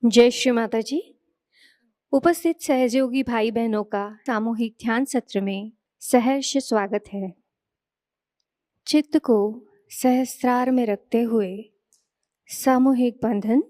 जय श्री माताजी। उपस्थित सहयोगी भाई बहनों का सामूहिक ध्यान सत्र में सहर्ष स्वागत है। चित्त को सहस्त्रार में रखते हुए सामूहिक बंधन।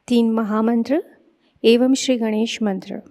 तीन महामंत्र एवं श्री गणेश मंत्र।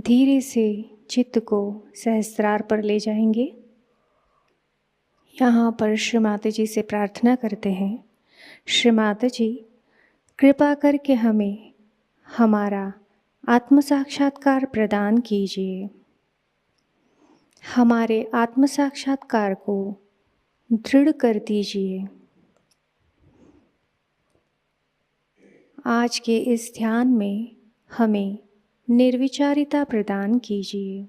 धीरे से चित्त को सहस्त्रार पर ले जाएंगे। यहाँ पर श्री माताजी से प्रार्थना करते हैं, श्री माताजी कृपा करके हमें हमारा आत्म साक्षात्कार प्रदान कीजिए। हमारे आत्म साक्षात्कार को दृढ़ कर दीजिए। आज के इस ध्यान में हमें निर्विचारिता प्रदान कीजिए।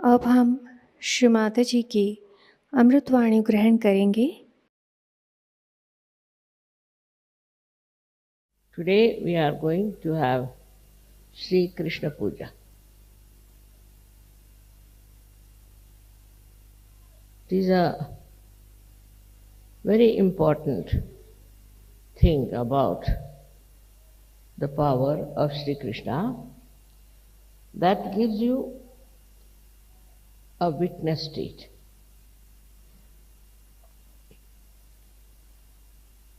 अब हम श्री माताजी की अमृतवाणी ग्रहण करेंगे। Today we are going to have Shri Krishna Puja. It is a very important thing about the power of Shri Krishna that gives you a witness state.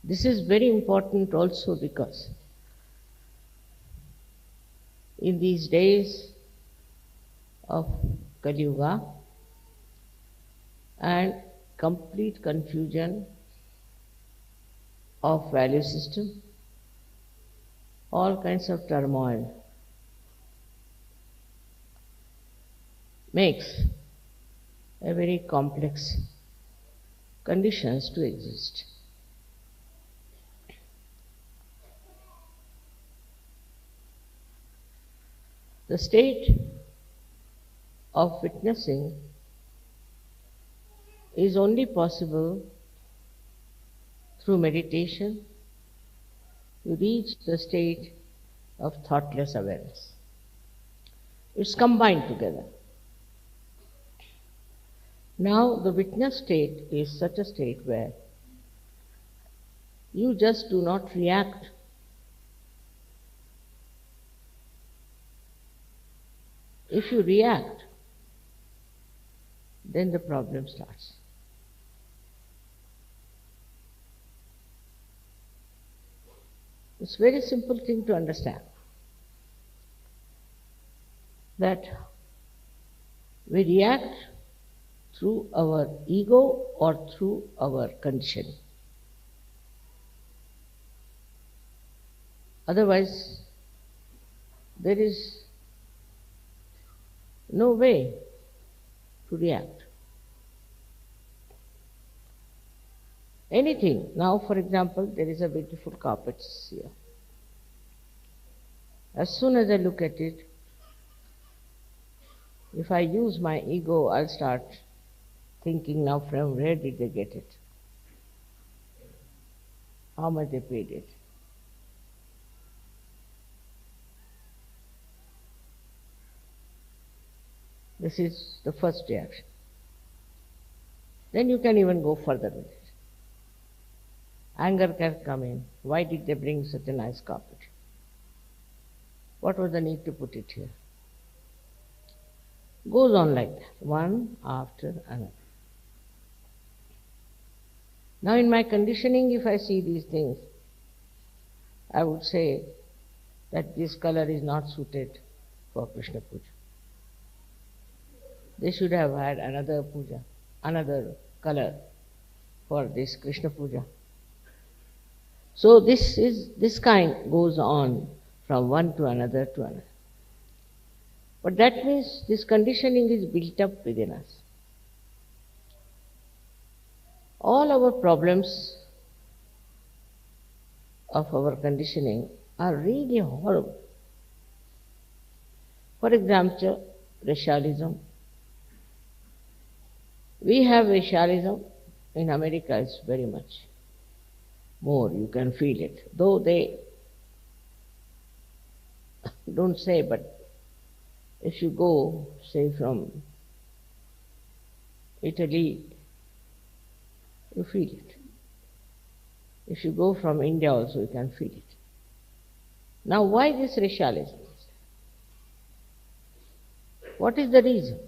This is very important also because in these days of Kali Yuga and complete confusion of value system, all kinds of turmoil makes a very complex conditions to exist. The state of witnessing is only possible through meditation. You reach the state of thoughtless awareness. It's combined together. Now the witness state is such a state where you just do not react. If you react, then the problem starts. It's a very simple thing to understand that we react through our ego or through our conditioning. Otherwise, there is no way to react. Anything. Now, for example, there is a beautiful carpet here. As soon as I look at it, If I use my ego, I'll start thinking now from where did they get it? How much they paid it? This is the first reaction. Then you can even go further with it. Anger can come in. Why did they bring such a nice carpet? What was the need to put it here? Goes on like that, one after another. Now in my conditioning, if I see these things, I would say that this color is not suited for Krishna Puja. They should have had another puja, another color for this Krishna Puja. So this kind goes on from one to another to another. But that means this conditioning is built up within us. All our problems of our conditioning are really horrible. For example, racialism. We have racialism. In America it's very much more, you can feel it. Though they don't say, but if you go, say, from Italy, you feel it. If you go from India also, you can feel it. Now, why this racialism? What is the reason?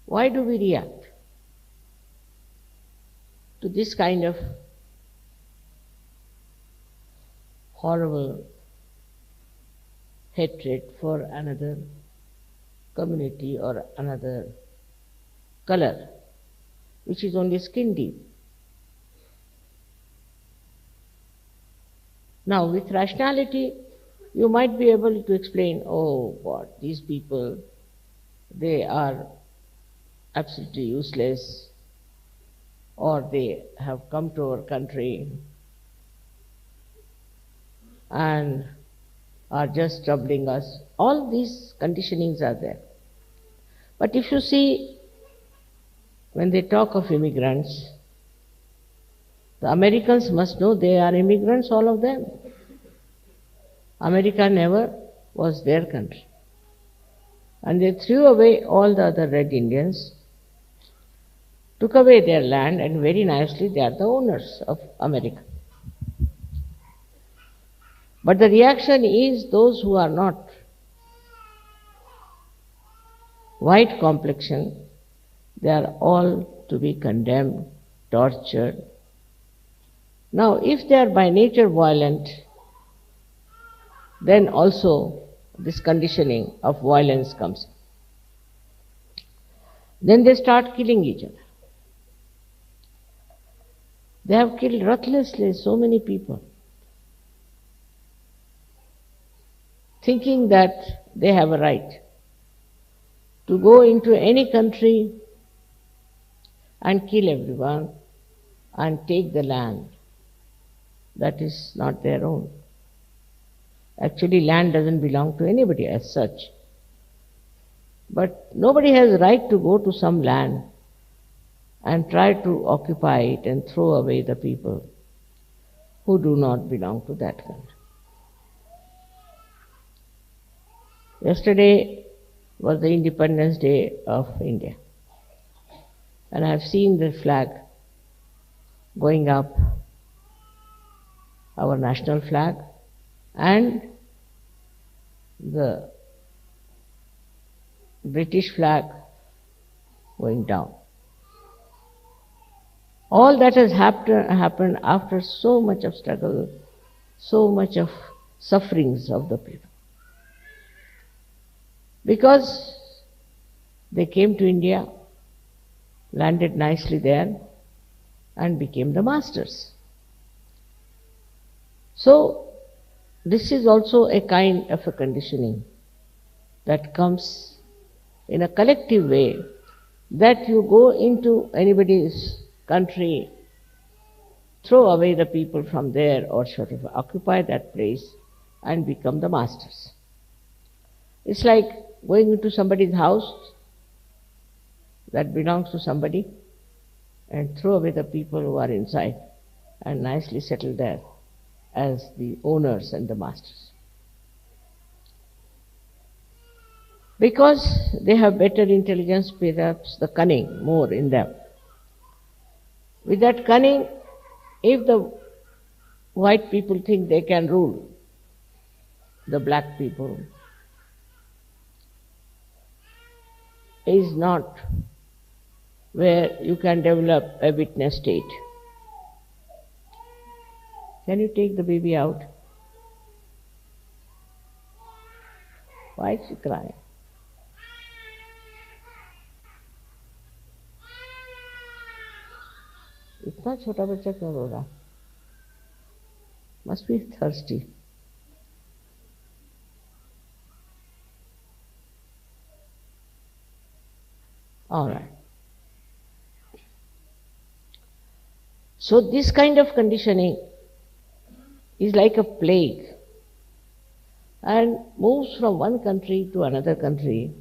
Why do we react to this kind of horrible hatred for another community or another color, which is only skin deep? Now, with rationality, you might be able to explain, oh, what, these people, they are absolutely useless, or they have come to our country and are just troubling us. All these conditionings are there. But if you see, when they talk of immigrants, the Americans must know they are immigrants, all of them. America never was their country. And they threw away all the other red Indians, took away their land, and very nicely they are the owners of America. But the reaction is those who are not white complexion, they are all to be condemned, tortured. Now, if they are by nature violent, then also this conditioning of violence comes. Then they start killing each other. They have killed ruthlessly so many people, thinking that they have a right to go into any country and kill everyone and take the land that is not their own. Actually, land doesn't belong to anybody as such. But nobody has a right to go to some land and try to occupy it and throw away the people who do not belong to that country. Yesterday was the Independence Day of India, and I have seen the flag going up, our national flag, and the British flag going down. All that has happened after so much of struggle, so much of sufferings of the people. Because they came to India, landed nicely there, and became the masters. So, this is also a kind of a conditioning that comes in a collective way, that you go into anybody's country, throw away the people from there, or sort of occupy that place and become the masters. It's like going into somebody's house that belongs to somebody and throw away the people who are inside and nicely settle there as the owners and the masters. Because they have better intelligence, perhaps the cunning more in them. With that cunning, if the white people think they can rule the black people, is not where you can develop a witness state. Can you take the baby out? Why is she crying? इतना छोटा बच्चा क्यों रो रहा? Must be thirsty. All right. So this kind of conditioning is like a plague and moves from one country to another country,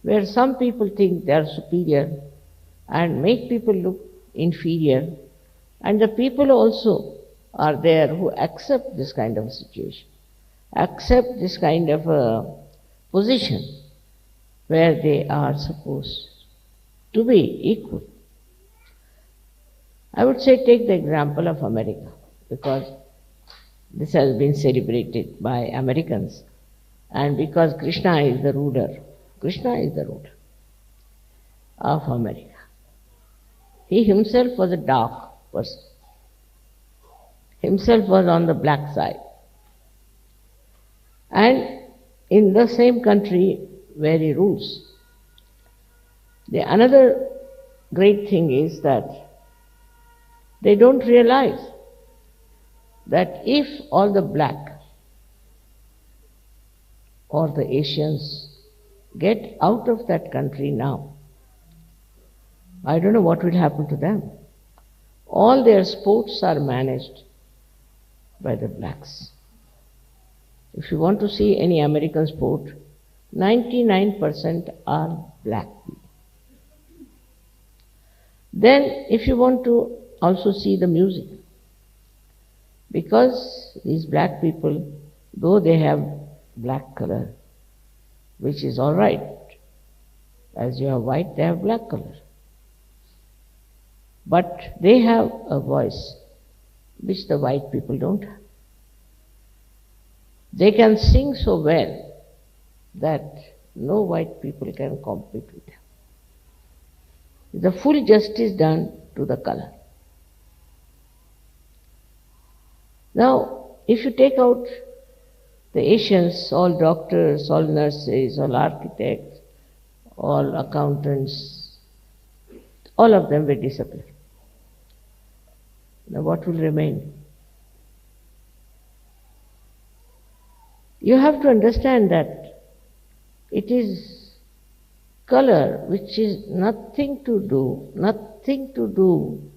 where some people think they are superior and make people look inferior, and the people also are there who accept this kind of situation, accept this kind of a position where they are supposed to be equal. I would say take the example of America, because this has been celebrated by Americans, and because Krishna is the ruler of America. He himself was a dark person. Himself was on the black side. And in the same country where he rules, the another great thing is that they don't realize that if all the black or the Asians get out of that country now, I don't know what will happen to them. All their sports are managed by the blacks. If you want to see any American sport, 99% are black people. Then if you want to also see the music, because these black people, though they have black color, which is all right, as you are white, they have black color. But they have a voice which the white people don't have. They can sing so well that no white people can compete with them. The full justice done to the color. Now, if you take out the Asians, all doctors, all nurses, all architects, all accountants, all of them will disappear. Now what will remain? You have to understand that it is color which is nothing to do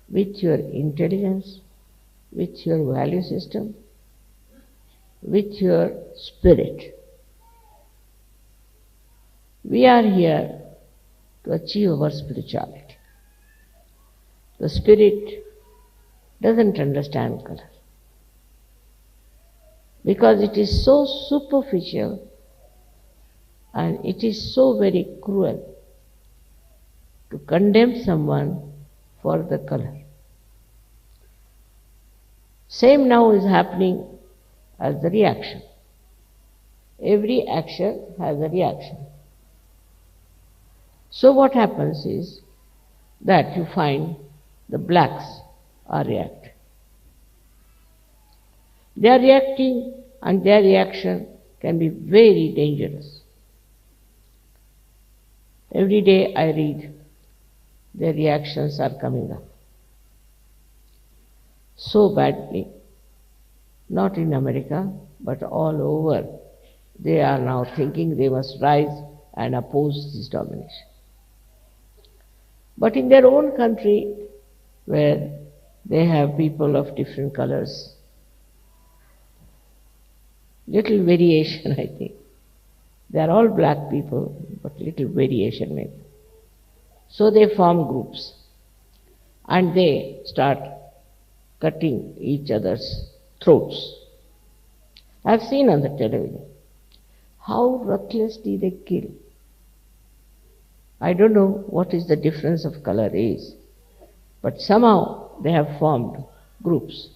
with your intelligence, with your value system, with your spirit. We are here to achieve our spirituality. The spirit doesn't understand color, because it is so superficial and it is so very cruel to condemn someone for the color. Same now is happening as the reaction. Every action has a reaction. So what happens is that you find the blacks are reacting. They are reacting, and their reaction can be very dangerous. Every day I read their reactions are coming up so badly, not in America, but all over. They are now thinking they must rise and oppose this domination. But in their own country, where they have people of different colors, little variation I think, They are all black people, but little variation maybe. So they form groups and they start cutting each other's throats. I've seen on the television how ruthlessly they kill. I don't know what is the difference of color is, but somehow they have formed groups.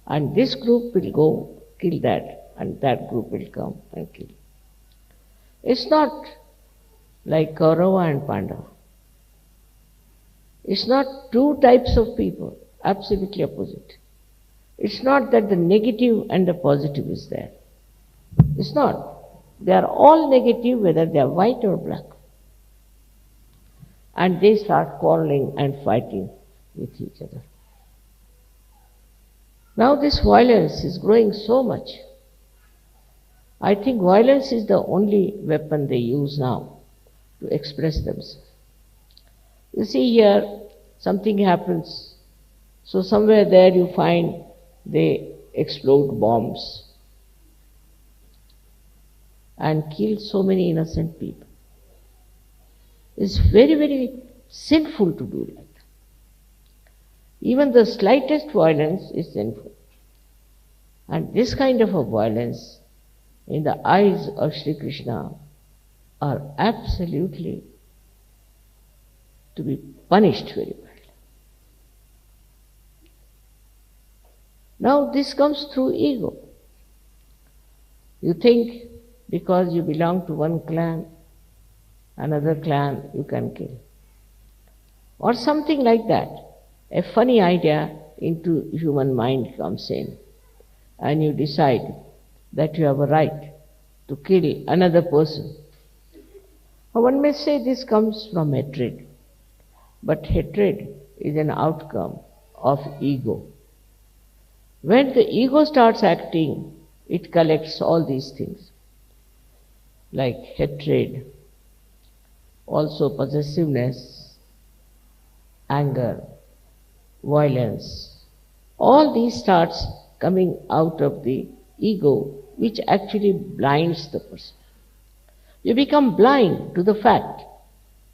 And this group will go kill that, and that group will come and kill. It's not like Kaurava and Pandava. It's not two types of people, absolutely opposite. It's not that the negative and the positive is there. It's not. They are all negative, whether they are white or black. And they start quarreling and fighting with each other. Now this violence is growing so much. I think violence is the only weapon they use now to express themselves. You see here, something happens, so somewhere there you find they explode bombs and kill so many innocent people. It's very, very sinful to do that. Even the slightest violence is sinful. And this kind of a violence, in the eyes of Shri Krishna, are absolutely to be punished very badly. Now this comes through ego. You think because you belong to one clan, another clan you can kill. Or something like that. A funny idea into human mind comes in, and you decide that you have a right to kill another person. Or one may say this comes from hatred, but hatred is an outcome of ego. When the ego starts acting, it collects all these things, like hatred, also possessiveness, anger, violence. All these starts coming out of the ego, which actually blinds the person. You become blind to the fact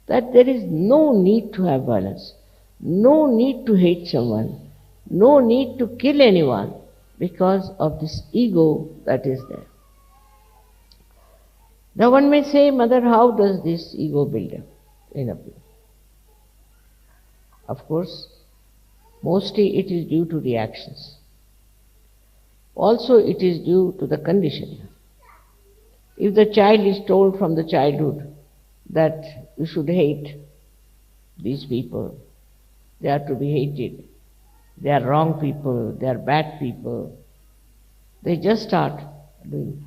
that there is no need to have violence, no need to hate someone, no need to kill anyone because of this ego that is there. Now one may say, Mother, how does this ego build up in a people? Of course, mostly it is due to the actions. Also it is due to the conditioning. If the child is told from the childhood that you should hate these people, they are to be hated, they are wrong people, they are bad people, they just start doing that.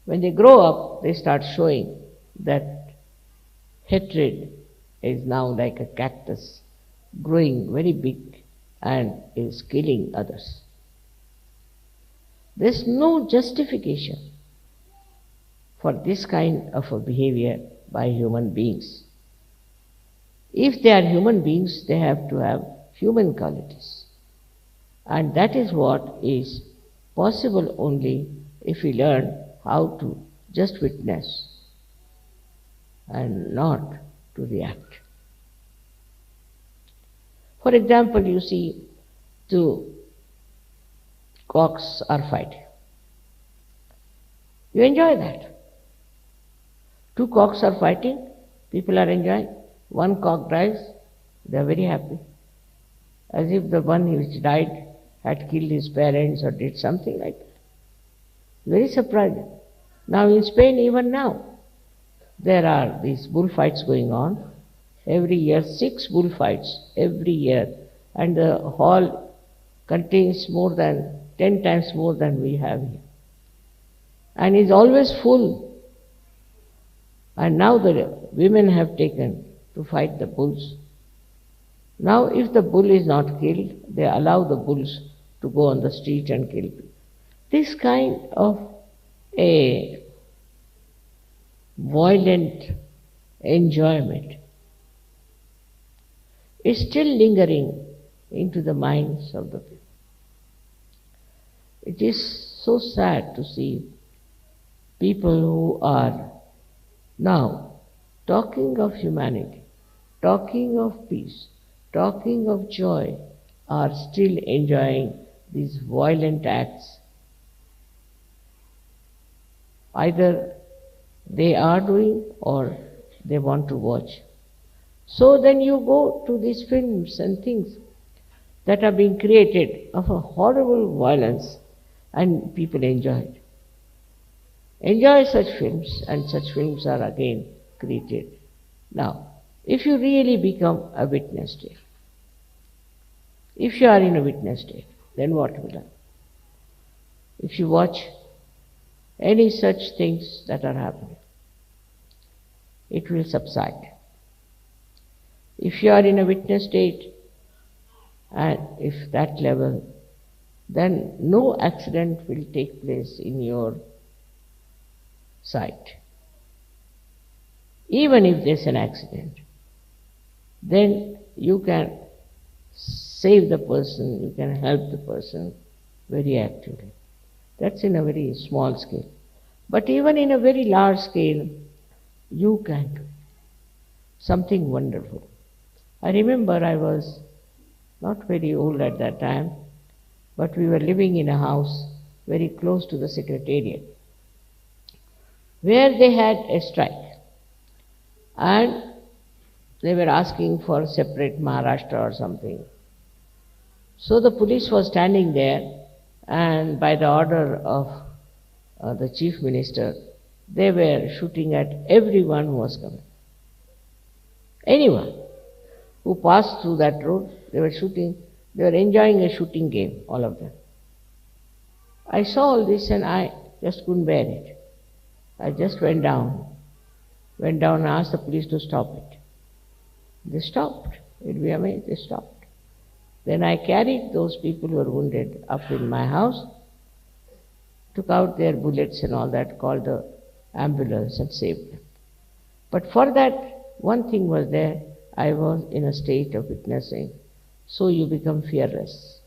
When they grow up, they start showing that hatred is now like a cactus, growing very big and is killing others. There is no justification for this kind of a behavior by human beings. If they are human beings, they have to have human qualities. And that is what is possible only if we learn how to just witness and not to react. For example, you see two cocks are fighting. You enjoy that. Two cocks are fighting, people are enjoying. One cock dies, they are very happy. As if the one which died had killed his parents or did something like that. Very surprising. Now in Spain, even now, there are these bullfights going on. Every year, 6 bullfights, every year. And the hall contains more than 10 times more than we have here. And is always full. And now the women have taken to fight the bulls. Now if the bull is not killed, they allow the bulls to go on the street and kill people. This kind of a violent enjoyment is still lingering into the minds of the people. It is so sad to see people who are now talking of humanity, talking of peace, talking of joy, are still enjoying these violent acts. Either they are doing or they want to watch. So then you go to these films and things that are being created of a horrible violence, and people enjoy it. Enjoy such films, and such films are again created. Now, if you really become a witness state, if you are in a witness state, then what will happen? If you watch any such things that are happening, it will subside. If you are in a witness state, and if that level, then no accident will take place in your sight. Even if there's an accident, then you can save the person, you can help the person very actively. That's in a very small scale. But even in a very large scale, you can do something wonderful. I remember I was not very old at that time, but we were living in a house very close to the secretariat, where they had a strike, and they were asking for separate Maharashtra or something. So the police was standing there, and by the order of the chief minister, they were shooting at everyone who was coming. Anyone who passed through that road, they were shooting, they were enjoying a shooting game, all of them. I saw all this and I just couldn't bear it. I just went down and asked the police to stop it. They stopped. You'd be amazed, they stopped. Then I carried those people who were wounded up in my house, took out their bullets and all that, called the ambulance and saved them. But for that, one thing was there, I was in a state of witnessing, so you become fearless.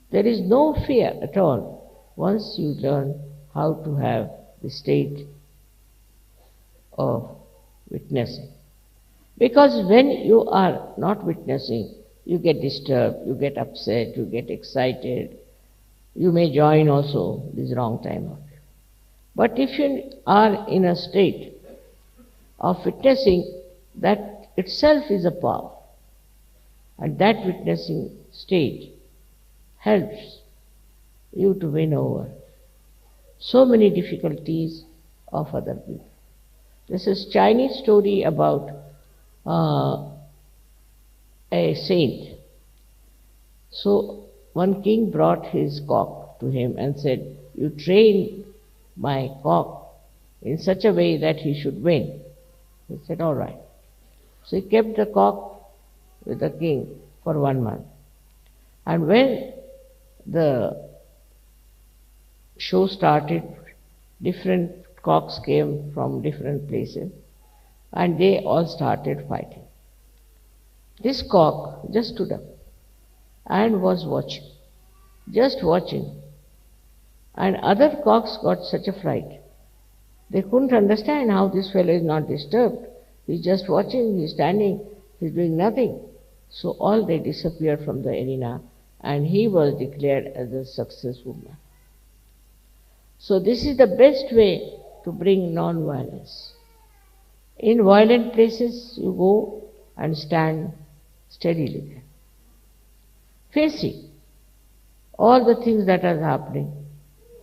There is no fear at all once you learn how to have the state of witnessing. Because when you are not witnessing, you get disturbed, you get upset, you get excited, you may join also this wrong time. But if you are in a state of witnessing, that itself is a power. And that witnessing state helps you to win over so many difficulties of other people. This is Chinese story about a saint. So one king brought his cock to him and said, "You train my cock in such a way that he should win." He said, "All right." So he kept the cock with the king for 1 month. And when the show started, different cocks came from different places and they all started fighting. This cock just stood up and was watching, just watching. And other cocks got such a fright. They couldn't understand how this fellow is not disturbed. He's just watching, he's standing, he's doing nothing. So all they disappeared from the arena and he was declared as a successful man. So this is the best way to bring non-violence. In violent places, you go and stand steadily there, facing all the things that are happening,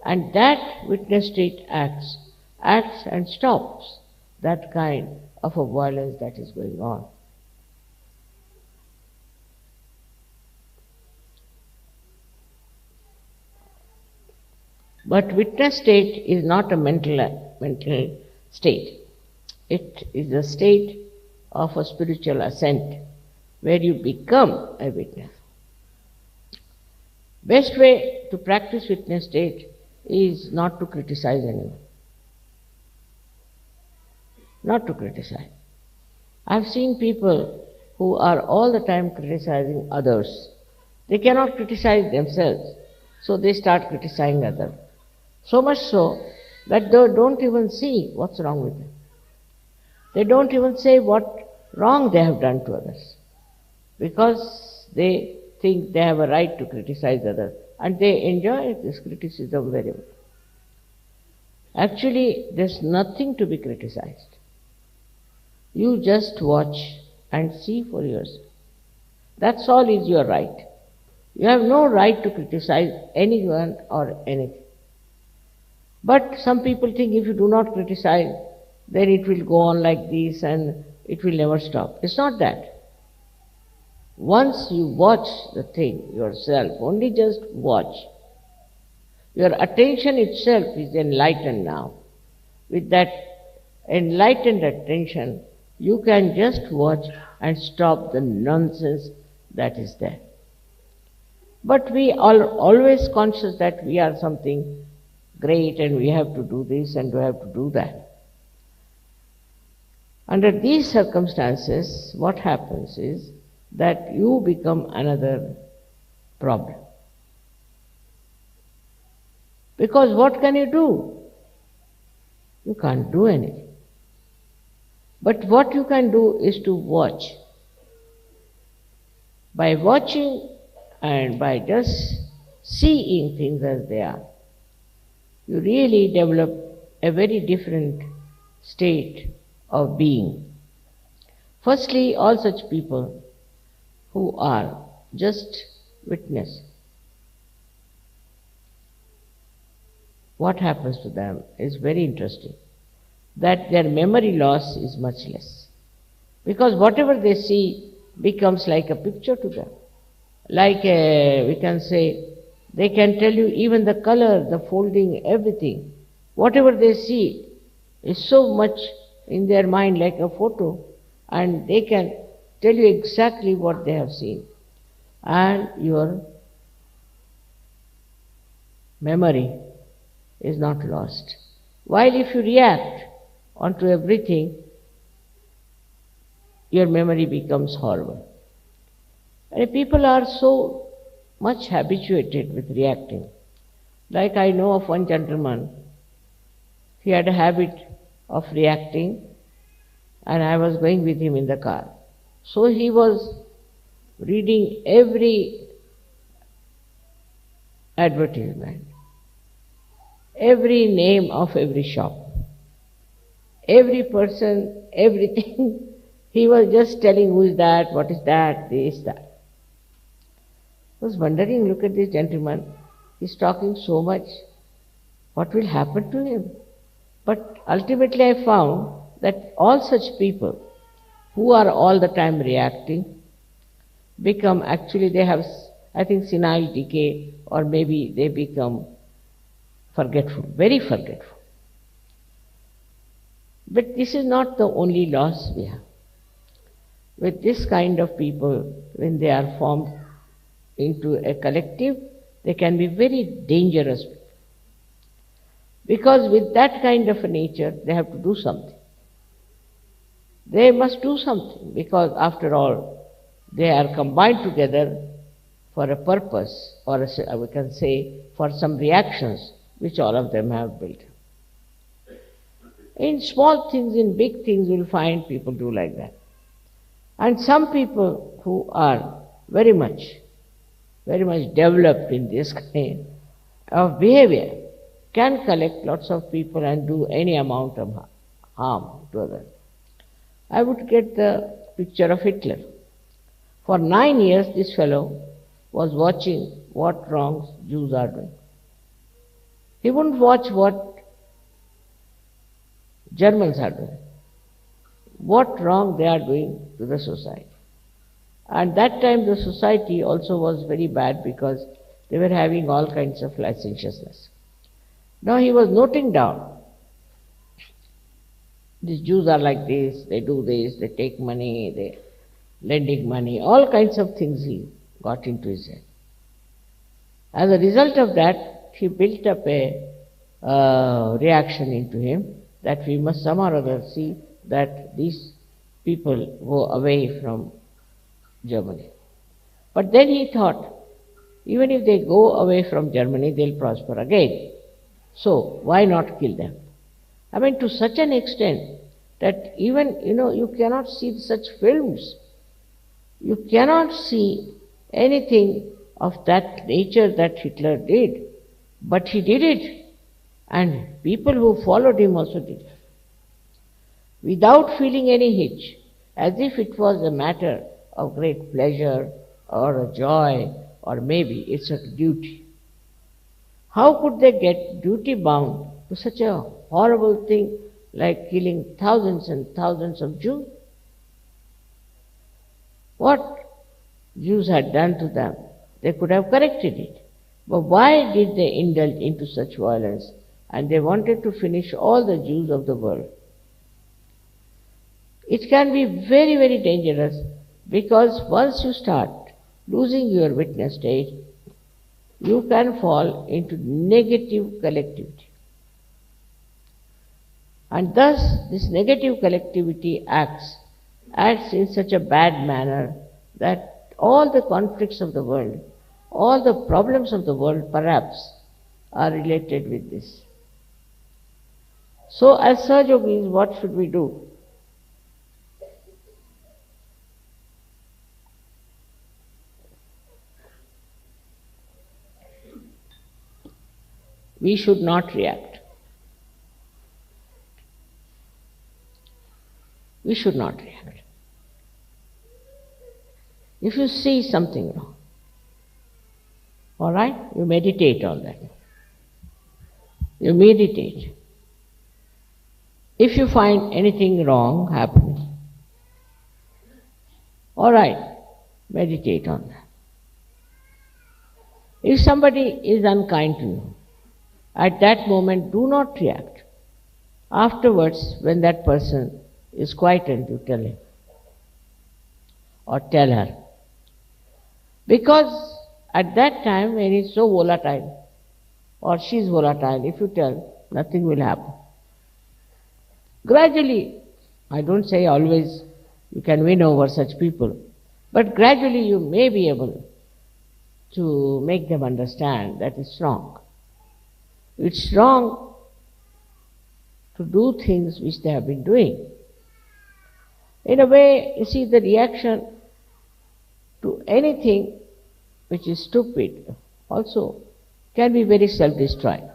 and that witness state acts and stops that kind of a violence that is going on. But witness state is not a mental state. It is a state of a spiritual ascent where you become a witness. Best way to practice witness state is not to criticize anyone. Not to criticize. I've seen people who are all the time criticizing others. They cannot criticize themselves, so they start criticizing others. So much so that they don't even see what's wrong with them. They don't even say what wrong they have done to others, because they think they have a right to criticize others, and they enjoy this criticism very much. Actually, there's nothing to be criticized. You just watch and see for yourself. That's all is your right. You have no right to criticize anyone or anything. But some people think if you do not criticize, then it will go on like this and it will never stop. It's not that. Once you watch the thing yourself, only just watch, your attention itself is enlightened now. With that enlightened attention, you can just watch and stop the nonsense that is there. But we are always conscious that we are something great and we have to do this and we have to do that. Under these circumstances, what happens is that you become another problem. Because what can you do? You can't do anything. But what you can do is to watch. By watching and by just seeing things as they are, you really develop a very different state of being. Firstly, all such people who are just witness, what happens to them is very interesting, that their memory loss is much less. Because whatever they see becomes like a picture to them. Like we can say, they can tell you even the color, the folding, everything. Whatever they see is so much in their mind like a photo, and they can tell you exactly what they have seen. And your memory is not lost. While if you react onto everything, your memory becomes horrible. And people are so much habituated with reacting. Like I know of one gentleman, he had a habit of reacting, and I was going with him in the car. So he was reading every advertisement, every name of every shop, every person, everything. He was just telling who is that, what is that, this, that. I was wondering, look at this gentleman, he's talking so much, what will happen to him? But ultimately I found that all such people who are all the time reacting become, actually they have, I think, senile decay, or maybe they become forgetful, very forgetful. But this is not the only loss we have. With this kind of people, when they are formed into a collective, they can be very dangerous. Because with that kind of a nature, they have to do something. They must do something, because after all, they are combined together for a purpose, or we can say for some reactions which all of them have built. In small things, in big things, you'll find people do like that. And some people who are very much developed in this kind of behavior can collect lots of people and do any amount of harm to others. I would get the picture of Hitler. For 9 years, this fellow was watching what wrongs Jews are doing. He wouldn't watch what Germans are doing, what wrong they are doing to the society. And that time the society also was very bad, because they were having all kinds of licentiousness. Now he was noting down, these Jews are like this, they do this, they take money, they lending money, all kinds of things he got into his head. As a result of that, he built up a reaction into him that we must somehow or other see that these people go away from Germany. But then he thought, even if they go away from Germany, they'll prosper again. So why not kill them? I mean, to such an extent that even, you cannot see such films. You cannot see anything of that nature that Hitler did. But he did it. And people who followed him also did it. Without feeling any hitch, as if it was a matter of great pleasure or a joy, or maybe it's a duty. How could they get duty bound to such a horrible thing like killing thousands and thousands of Jews? What Jews had done to them, they could have corrected it. But why did they indulge into such violence? And they wanted to finish all the Jews of the world. It can be very, very dangerous, because once you start losing your witness state, you can fall into negative collectivity. And thus, this negative collectivity acts in such a bad manner that all the conflicts of the world, all the problems of the world perhaps are related with this. So as Sahajogis, what should we do? We should not react. We should not react. If you see something wrong, all right, you meditate on that. You meditate. If you find anything wrong happening, all right, meditate on that. If somebody is unkind to you, at that moment do not react. Afterwards, when that person is quietened, you tell him or tell her. Because at that time, when he's so volatile or she's volatile, if you tell, nothing will happen. Gradually, I don't say always you can win over such people, but gradually you may be able to make them understand that it's wrong. It's wrong to do things which they have been doing. In a way, you see, the reaction to anything which is stupid also can be very self-destroying.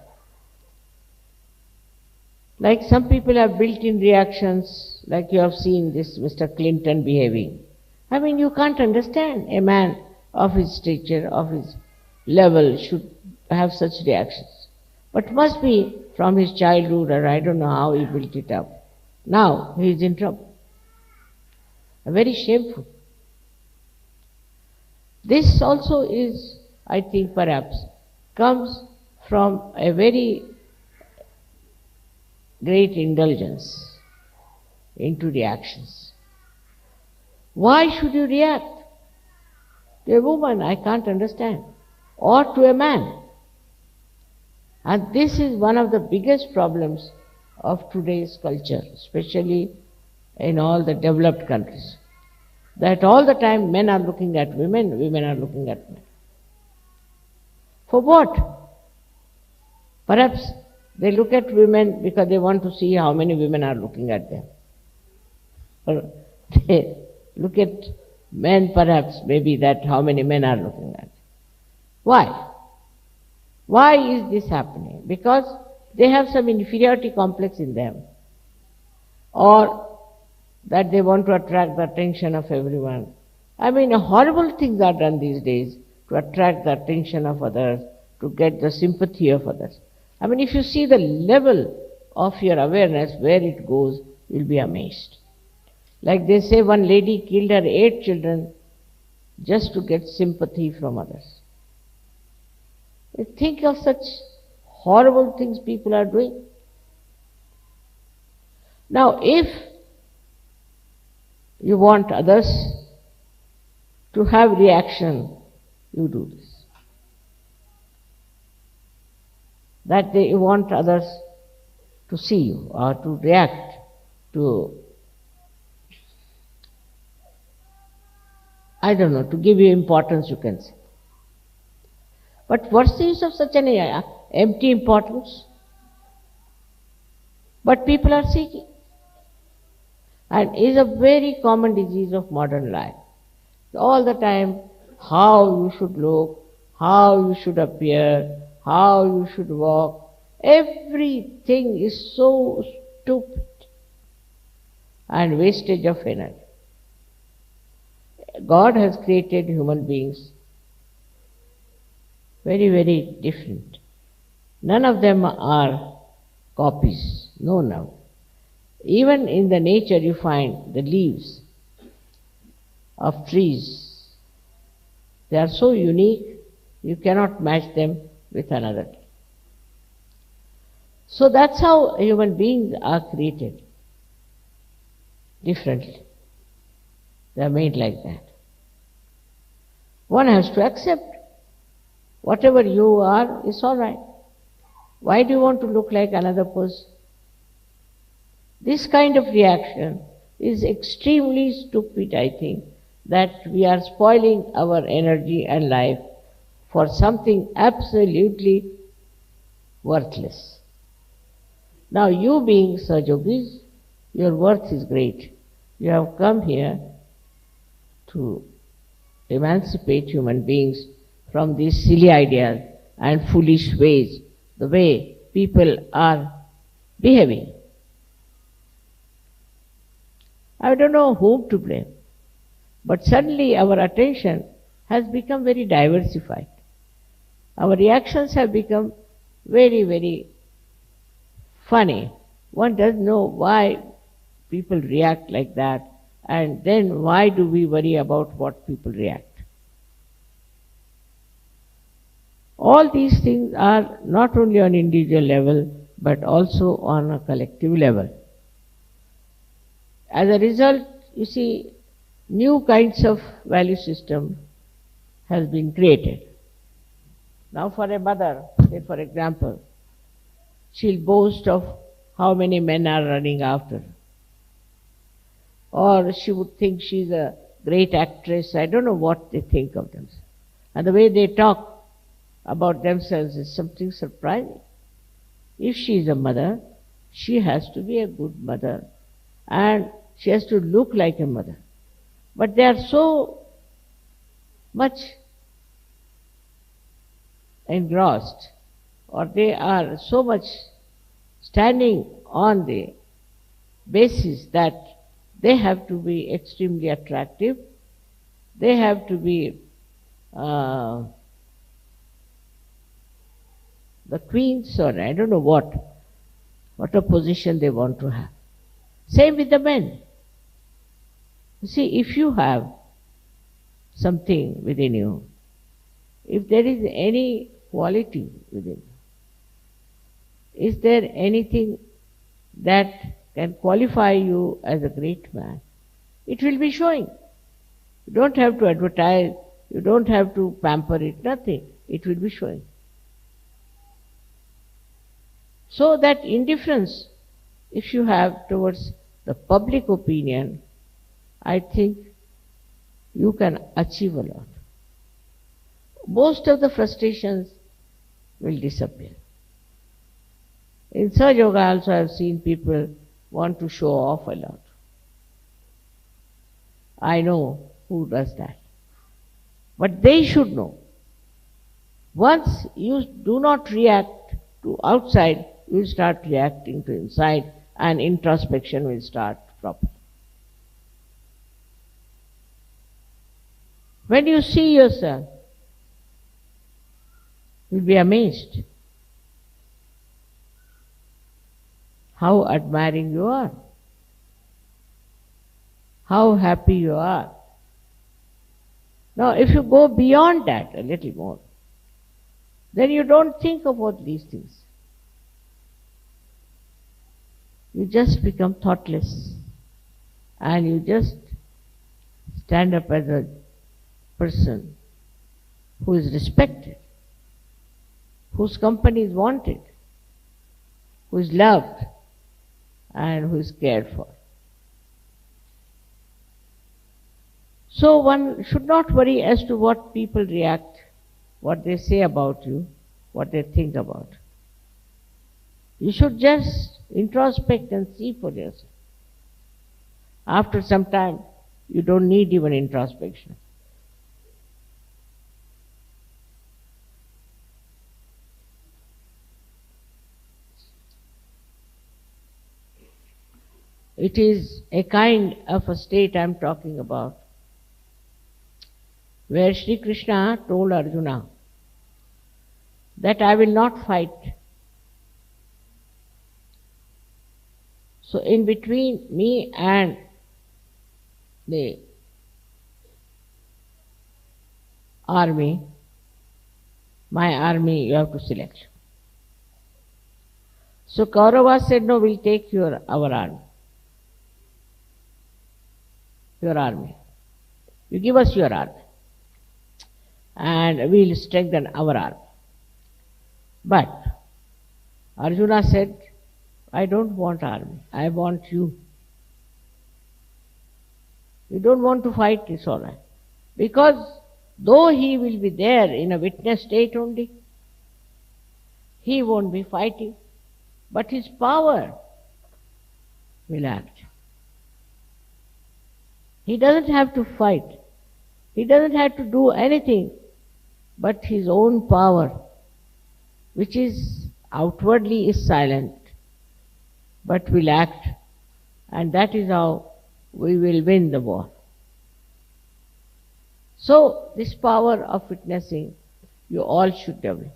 Like some people have built-in reactions, like you have seen this Mr. Clinton behaving. I mean, you can't understand a man of his stature, of his level should have such reactions. But must be from his childhood, or I don't know how he built it up. Now he is in trouble. Very shameful. This also is, I think, perhaps comes from a very great indulgence into reactions. Why should you react? To a woman, I can't understand. Or to a man. And this is one of the biggest problems of today's culture, especially in all the developed countries. That all the time men are looking at women, women are looking at men. For what? Perhaps they look at women because they want to see how many women are looking at them. Or they look at men perhaps, maybe that how many men are looking at them. Why? Why is this happening? Because they have some inferiority complex in them, or that they want to attract the attention of everyone. I mean, horrible things are done these days to attract the attention of others, to get the sympathy of others. I mean, if you see the level of your awareness, where it goes, you'll be amazed. Like they say, one lady killed her 8 children just to get sympathy from others. Think of such horrible things people are doing. Now, if you want others to have reaction, you do this. That you want others to see you or to react to, I don't know, to give you importance, you can say. But what's the use of such an empty importance? But people are seeking. And is a very common disease of modern life. All the time, how you should look, how you should appear, how you should walk, everything is so stupid and wastage of energy. God has created human beings very, very different. None of them are copies. No. Even in the nature you find the leaves of trees. They are so unique, you cannot match them with another. So that's how human beings are created differently. They are made like that. One has to accept whatever you are is all right. Why do you want to look like another person? This kind of reaction is extremely stupid, I think, that we are spoiling our energy and life for something absolutely worthless. Now you being Sahajogis, your worth is great. You have come here to emancipate human beings from these silly ideas and foolish ways, the way people are behaving. I don't know whom to blame, but suddenly our attention has become very diversified. Our reactions have become very, very funny. One doesn't know why people react like that, and then why do we worry about what people react? All these things are not only on individual level, but also on a collective level. As a result, you see, new kinds of value system has been created. Now for a mother, say for example, she'll boast of how many men are running after her. Or she would think she's a great actress. I don't know what they think of themselves. And the way they talk about themselves is something surprising. If she is a mother, she has to be a good mother. And she has to look like a mother. But they are so much engrossed, or they are so much standing on the basis that they have to be extremely attractive, they have to be the queens, or I don't know what a position they want to have. Same with the men. You see, if you have something within you, if there is any quality within you, is there anything that can qualify you as a great man, it will be showing. You don't have to advertise, you don't have to pamper it, nothing. It will be showing. So that indifference, if you have towards the public opinion, I think you can achieve a lot. Most of the frustrations will disappear. In Sahajayoga also I have seen people want to show off a lot. I know who does that. But they should know. Once you do not react to outside, you will start reacting to inside, and introspection will start properly. When you see yourself, you'll be amazed how admiring you are, how happy you are. Now, if you go beyond that a little more, then you don't think about these things. You just become thoughtless, and you just stand up as a person who is respected, whose company is wanted, who is loved, and who is cared for. So one should not worry as to what people react, what they say about you, what they think about. You should just introspect and see for yourself. After some time, you don't need even introspection. It is a kind of a state I am talking about, where Shri Krishna told Arjuna that I will not fight. So in between me and the army, my army you have to select. So Kauravas said, no, we'll take our army. Your army. You give us your army. And we'll strengthen our army. But Arjuna said, I don't want army. I want you. You don't want to fight, it's all right. Because though he will be there in a witness state only, he won't be fighting, but his power will act. He doesn't have to fight. He doesn't have to do anything but his own power, which is outwardly is silent, but will act, and that is how we will win the war. So this power of witnessing, you all should develop.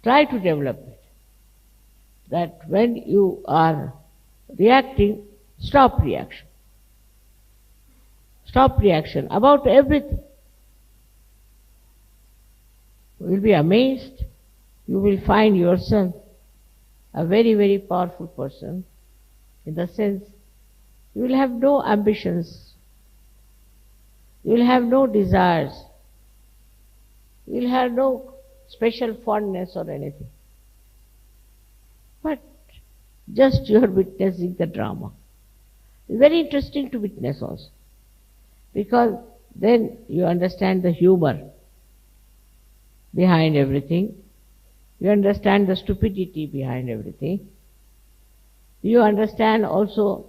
Try to develop it. That when you are reacting, stop reaction. Stop reaction about everything. You will be amazed. You will find yourself a very, very powerful person, in the sense you will have no ambitions. You will have no desires. You will have no special fondness or anything. But just you are witnessing the drama. It's very interesting to witness also, because then you understand the humor behind everything. You understand the stupidity behind everything. You understand also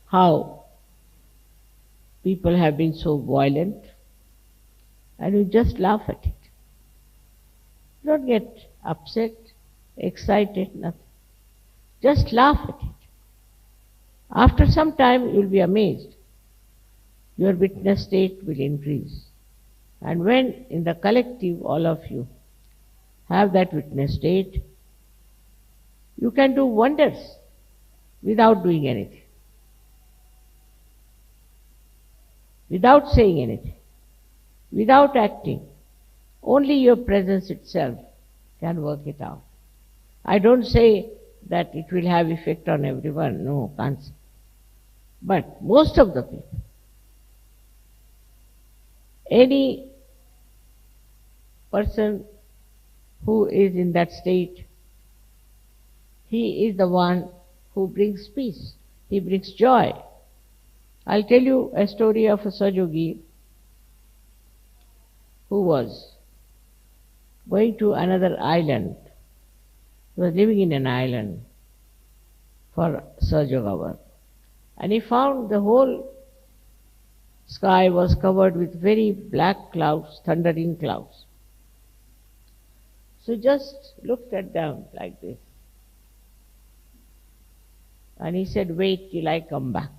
how people have been so violent, and you just laugh at it. You don't get upset, excited, nothing. Just laugh at it. After some time you will be amazed. Your witness state will increase. And when in the collective all of you have that witness state, you can do wonders without doing anything, without saying anything, without acting. Only your presence itself can work it out. I don't say that it will have effect on everyone, no, can't say. But most of the people, any person who is in that state, he is the one who brings peace. He brings joy. I'll tell you a story of a Sahajayogi who was going to another island. He was living in an island for Sahajayoga work. And he found the whole sky was covered with very black clouds, thundering clouds. So just looked at them like this. And he said, wait till I come back.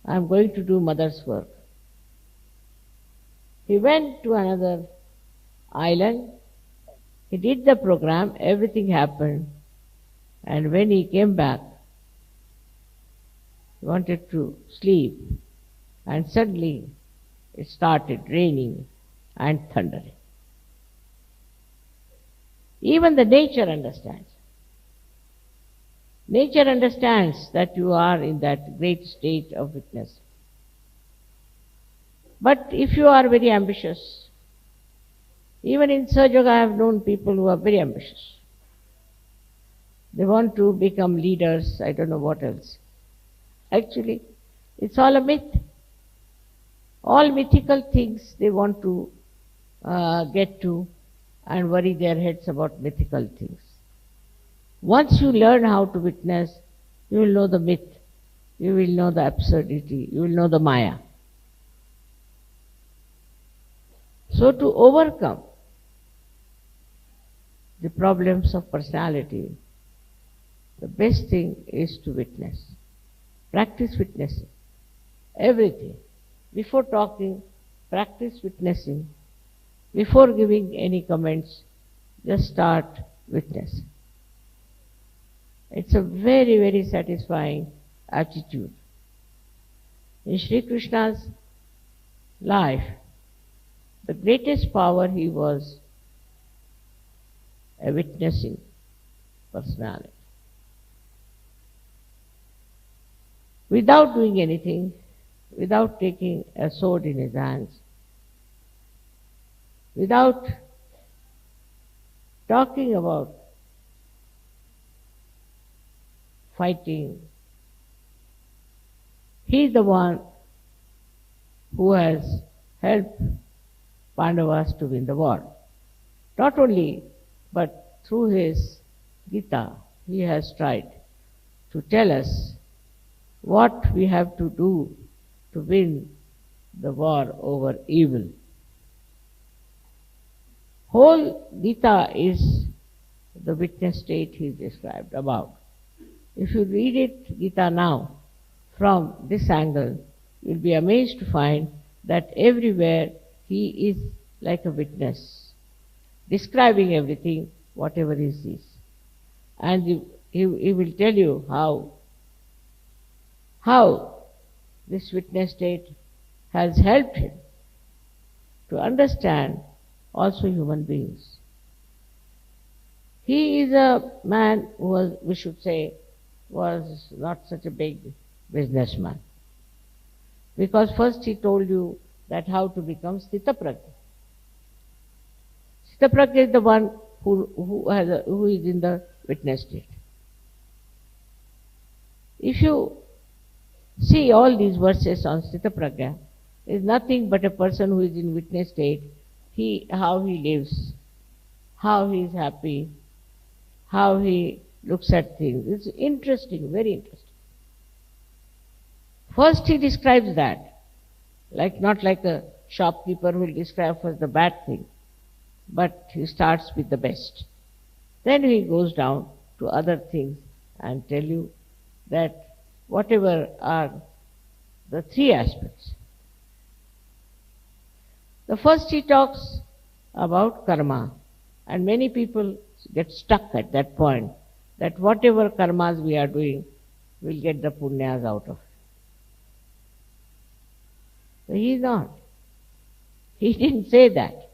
I'm going to do mother's work. He went to another island. He did the program, everything happened. And when he came back, he wanted to sleep. And suddenly it started raining and thundering. Even the nature understands. Nature understands that you are in that great state of witness. But if you are very ambitious, even in Sahajayoga I have known people who are very ambitious. They want to become leaders, I don't know what else. Actually, it's all a myth. All mythical things they want to get to. and worry their heads about mythical things. Once you learn how to witness, you will know the myth, you will know the absurdity, you will know the Maya. So to overcome the problems of personality, the best thing is to witness. Practice witnessing. Everything. Before talking, practice witnessing. Before giving any comments, just start witnessing. It's a very, very satisfying attitude. In Shri Krishna's life, the greatest power he was a witnessing personality. Without doing anything, without taking a sword in his hands, without talking about fighting, he is the one who has helped Pandavas to win the war. Not only, but through his Gita, he has tried to tell us what we have to do to win the war over evil. Whole Gita is the witness state he described about. If you read it, Gita now, from this angle, you'll be amazed to find that everywhere he is like a witness, describing everything, whatever he sees. And he will tell you how this witness state has helped him to understand also human beings. He is a man who was, we should say, was not such a big businessman. Because first he told you that how to become Sthitaprajna. Sthitaprajna is the one who is in the witness state. If you see all these verses on Sthitaprajna, is nothing but a person who is in witness state, how he lives, how he is happy, how he looks at things. It's interesting, very interesting. First he describes that, not like a shopkeeper who will describe first the bad thing, but he starts with the best. Then he goes down to other things and tell you that whatever are the three aspects. The first he talks about karma, and many people get stuck at that point, that whatever karmas we are doing, we'll get the punyas out of it. But he is not. He didn't say that.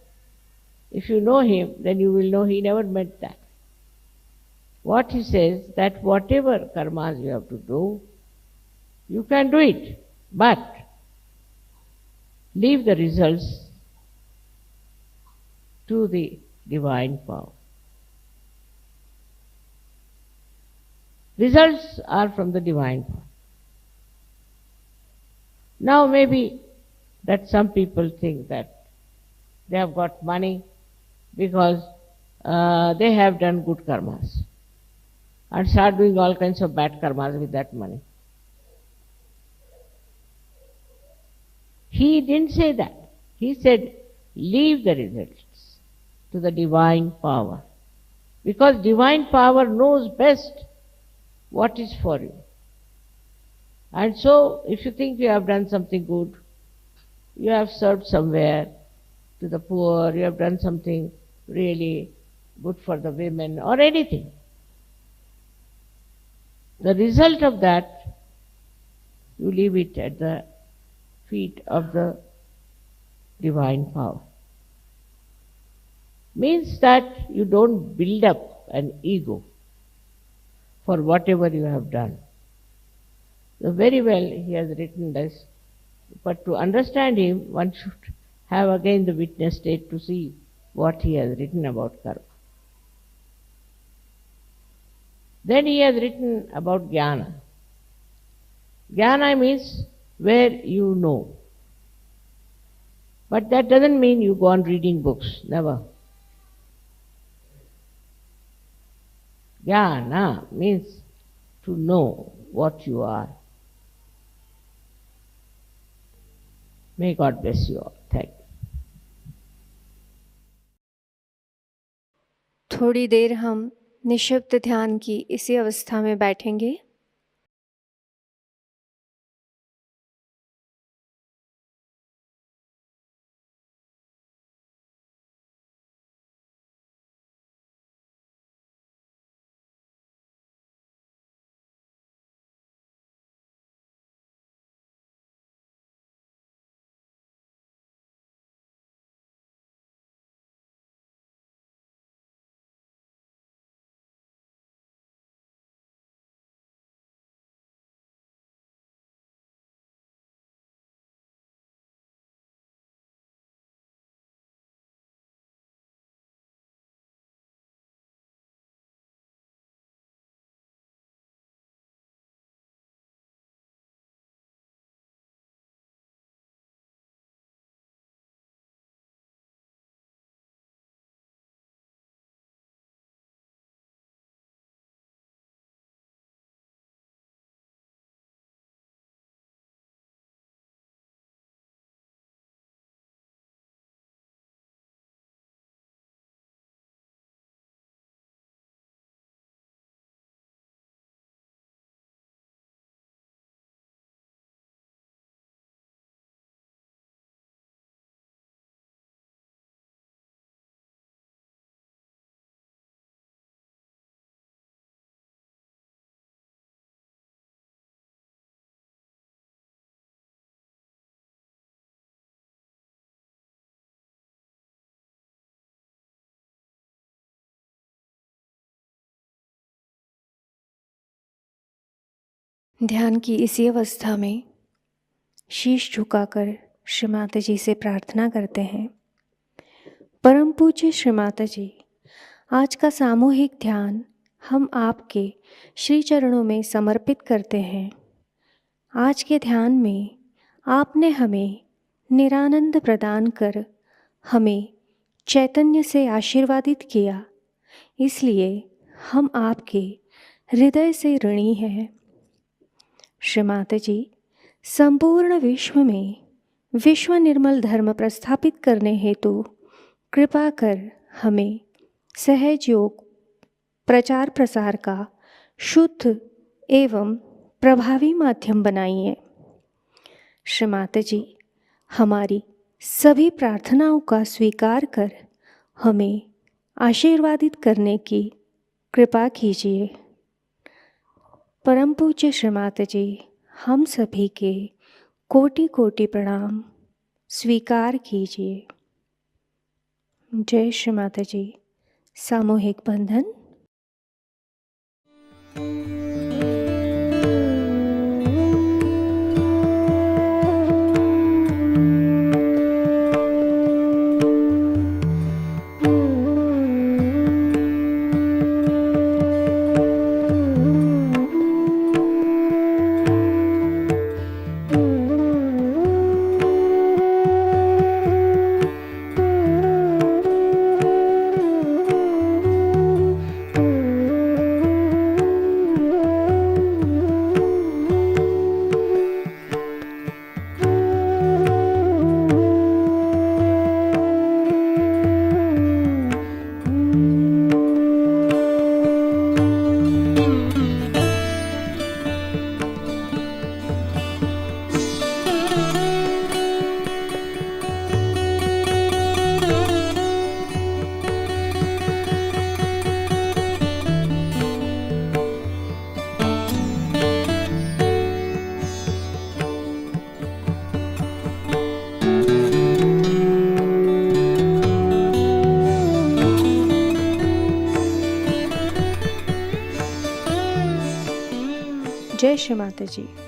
If you know him, then you will know he never meant that. What he says, that whatever karmas you have to do, you can do it, but leave the results to the divine power. Results are from the divine power. Now maybe that some people think that they have got money because they have done good karmas and start doing all kinds of bad karmas with that money. He didn't say that. He said, leave the results to the divine power. Because divine power knows best what is for you. And so, if you think you have done something good, you have served somewhere to the poor, you have done something really good for the women or anything, the result of that, you leave it at the feet of the divine power. Means that you don't build up an ego for whatever you have done. So very well he has written this, but to understand him, one should have again the witness state to see what he has written about karma. Then he has written about jnana. Jnana means where you know. But that doesn't mean you go on reading books, never. Jnana means to know what you are. May God bless you all. Thank you. थोड़ी देर हम निःशब्द ध्यान की इसी अवस्था में बैठेंगे। ध्यान की इसी अवस्था में शीश झुकाकर श्री माताजी से प्रार्थना करते हैं। परम पूज्य श्री माताजी, आज का सामूहिक ध्यान हम आपके श्री चरणों में समर्पित करते हैं। आज के ध्यान में आपने हमें निरानंद प्रदान कर हमें चैतन्य से आशीर्वादित किया, इसलिए हम आपके हृदय से ऋणी हैं। श्री माताजी, संपूर्ण विश्व में विश्व निर्मल धर्म प्रस्थापित करने हेतु कृपा कर हमें सहज योग प्रचार प्रसार का शुद्ध एवं प्रभावी माध्यम बनाइए। श्री माताजी, हमारी सभी प्रार्थनाओं का स्वीकार कर हमें आशीर्वादित करने की कृपा कीजिए। परम पूज्य श्री माताजी, हम सभी के कोटि कोटि प्रणाम स्वीकार कीजिए। जय श्री माताजी। सामूहिक बंधन। जय श्री माताजी।